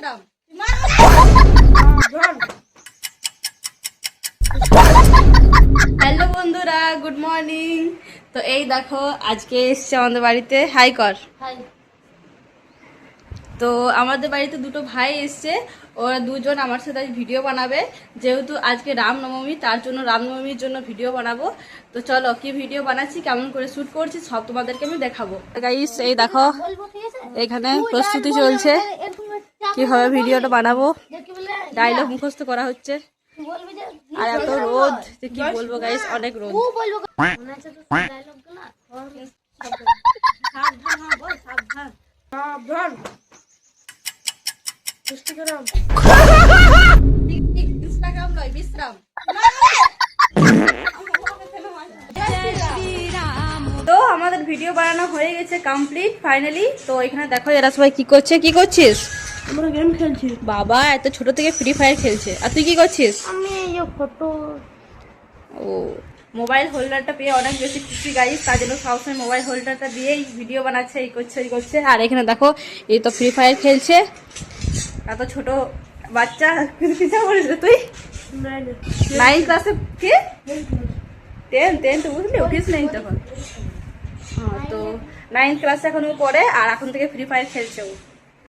বিশ্রাম। হ্যালো বন্ধুরা, good morning. তো এই দেখো আজকে এসছে আমাদের বাড়িতে, হাই কর। তো আমাদের বাড়িতে দুটো ভাই এসছে, ওরা দুজন আমার সাথে আজ ভিডিও বানাবে। যেহেতু আজকে রামনবমী, তার জন্য রামনবমীর জন্য ভিডিও বানাবো। তো চলো কি ভিডিও বানাচ্ছি, কেমন করে শুট করছি সব তোমাদেরকে আমি দেখাবো। গাইস এই দেখো এখানে প্রস্তুতি চলছে, কিভাবে ভিডিওটা বানাবো। ডায়লগ মুখস্থ করা হচ্ছে। আর এত রোদ যে কি বলবো গাইস, অনেক রোদ। সাবধান ইনস্টাগ্রাম নয়, বিশ্রাম। তো আমাদের ভিডিও বানানো হয়ে গেছে কমপ্লিট ফাইনালি। তো এখানে দেখো এরা সবাই কি করছে। কি করছিস? আমরা গেম খেলছি। বাবা এত ছোট থেকে ফ্রি ফায়ার খেলছে। আর তুই কি করছিস? আমি এই যে ফটো। ও মোবাইল হোল্ডারটা পেয়ে অনেক বেশি খুশি গাইস, তার জন্য সবসময় মোবাইল হোল্ডারটা দিয়েই ভিডিও বানাচ্ছে, এই করছে এই করছে। আর এখানে দেখো এই তো ফ্রি ফায়ার খেলছে, এত ছোট বাচ্চা। কিসে পড়িস রে তুই? 9 ক্লাসে? কি 10 তো বুঝলি, উঠিস নেই তখন। তো 9 ক্লাসে এখন ও পড়ে, আর এখন থেকে ফ্রি ফায়ার খেলছে ও।